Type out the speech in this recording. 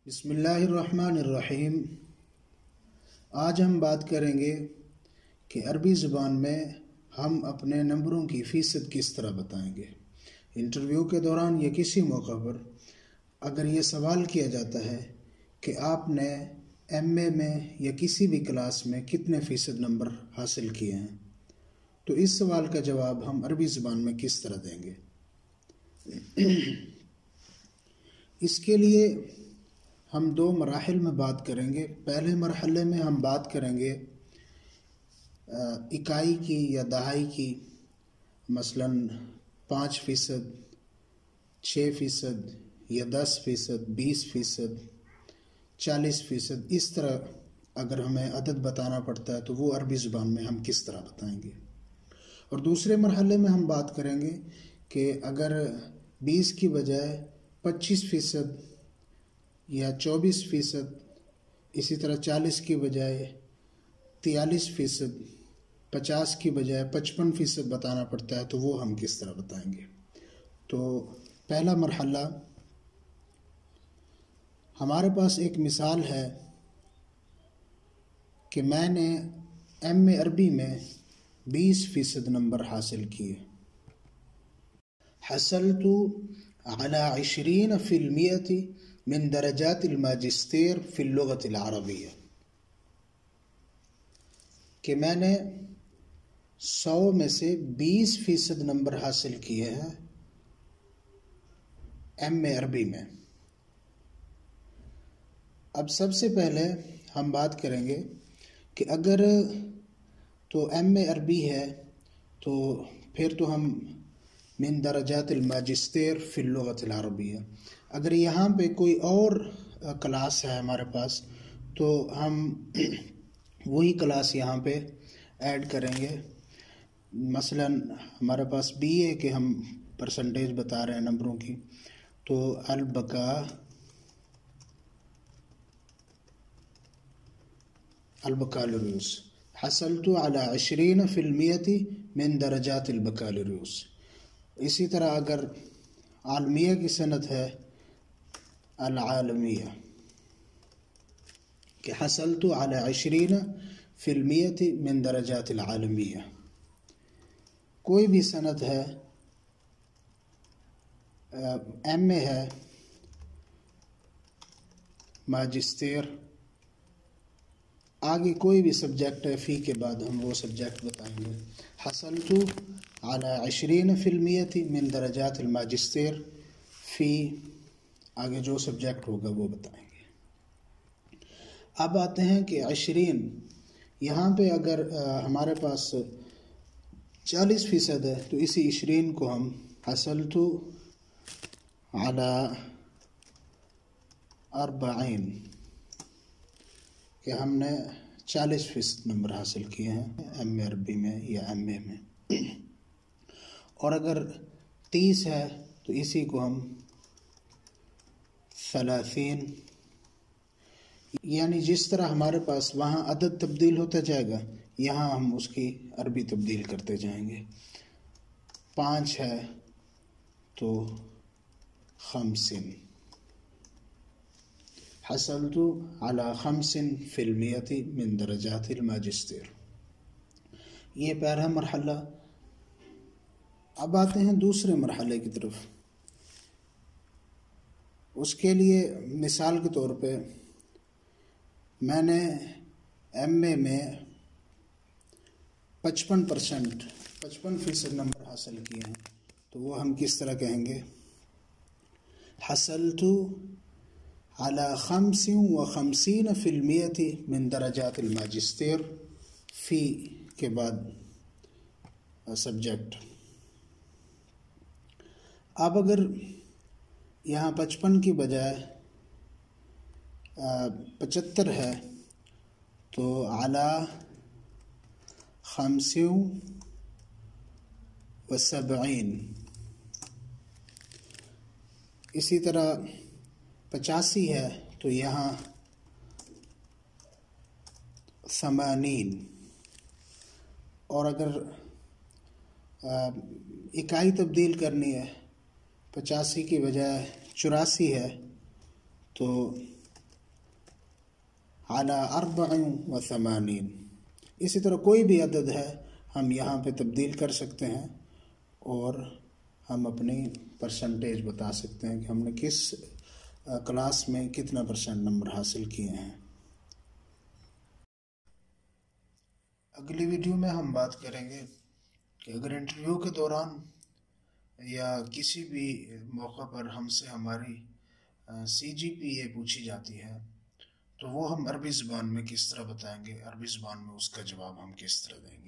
بسم اللہ الرحمن الرحیم۔ آج ہم بات کریں گے کہ عربی زبان میں ہم اپنے نمبروں کی فیصد کس طرح بتائیں گے۔ انٹرویو کے دوران یا کسی موقع پر اگر یہ سوال کیا جاتا ہے کہ آپ نے ایم اے میں یا کسی بھی کلاس میں کتنے فیصد نمبر حاصل کیے ہیں، تو اس سوال کا جواب ہم عربی زبان میں کس طرح دیں گے۔ اس کے لیے ہم دو مراحل میں بات کریں گے۔ پہلے مرحلے میں ہم بات کریں گے اکائی کی یا دہائی کی، مثلا 5%، 6% یا 10%، 20%، 40%، اس طرح اگر ہمیں عدد بتانا پڑتا ہے تو وہ عربی زبان میں ہم کس طرح بتائیں گے۔ اور دوسرے مرحلے میں ہم بات کریں گے کہ اگر 20 کی بجائے 25% یا 24%، اسی طرح 40 کی بجائے 43%، 50 کی بجائے 55% بتانا پڑتا ہے تو وہ ہم کس طرح بتائیں گے۔ تو پہلا مرحلہ، ہمارے پاس ایک مثال ہے کہ میں نے ایم اے عربی میں 20% نمبر حاصل کیے۔ حصلت على 20% من درجات الماجستير في اللغة العربية، کہ میں نے 100 میں سے 20% نمبر حاصل کیے ہیں ایم اے عربی میں۔ اب سب سے پہلے ہم بات کریں گے کہ اگر تو ایم اے عربی ہے تو پھر تو ہم من درجات الماجستیر فی اللغة العربیہ، اگر یہاں پہ کوئی اور کلاس ہے ہمارے پاس تو ہم وہی کلاس یہاں پہ ایڈ کریں گے۔ مثلا ہمارے پاس بی اے کے ہم پرسنٹیج بتا رہے ہیں نمبروں کی، تو البکالوریوس حصلت على 20% من درجات البکالوریوس۔ اسی طرح اگر عالمیہ کی صنعت ہے، العالمیہ، کہ حصلت على 20% من درجات العالمیہ۔ کوئی بھی صنعت ہے، ایم اے ہے، ماجسٹر، آگے کوئی بھی سبجیکٹ ہے، فی کے بعد ہم وہ سبجیکٹ بتائیں گے۔ حصلت على 20% من درجات الماجسٹر فی، آگے جو سبجیکٹ ہوگا وہ بتائیں گے۔ اب آتے ہیں کہ 20، یہاں پہ اگر ہمارے پاس 40% ہے تو اسی 20 کو ہم حصلت على 40، کہ ہم نے 40% نمبر حاصل کیے ہیں ایم اے عربی میں یا ایم اے میں۔ اور اگر 30 ہے تو اسی کو ہم 30، یعنی جس طرح ہمارے پاس وہاں عدد تبدیل ہوتا جائے گا یہاں ہم اس کی عربی تبدیل کرتے جائیں گے۔ 5 ہے تو 50، حصلت على 50% من درجات الماجستر۔ یہ پہلا مرحلہ۔ اب آتے ہیں دوسرے مرحلے کی طرف۔ اس کے لیے مثال کے طور پہ میں نے ایم اے میں 55% نمبر حاصل کیے ہیں، تو وہ ہم کس طرح کہیں گے؟ حصلت على 55% من درجات الماجستر فی کے بعد سبجیکٹ۔ اب اگر یہاں 55 کی بجائے 75 ہے تو على 75، اسی طرح 85 ہے تو یہاں 80، اور اگر اکائی تبدیل کرنی ہے، 85 کی بجائے 84 ہے تو علی 84. اسی طرح کوئی بھی عدد ہے ہم یہاں پہ تبدیل کر سکتے ہیں اور ہم اپنی پرسنٹیج بتا سکتے ہیں کہ ہم نے کس کلاس میں کتنا % نمبر حاصل کیے ہیں۔ اگلی ویڈیو میں ہم بات کریں گے کہ اگر انٹرویو کے دوران یا کسی بھی موقع پر ہم سے ہماری CGPA پوچھی جاتی ہے تو وہ ہم عربی زبان میں کس طرح بتائیں گے، عربی زبان میں اس کا جواب ہم کس طرح دیں گے۔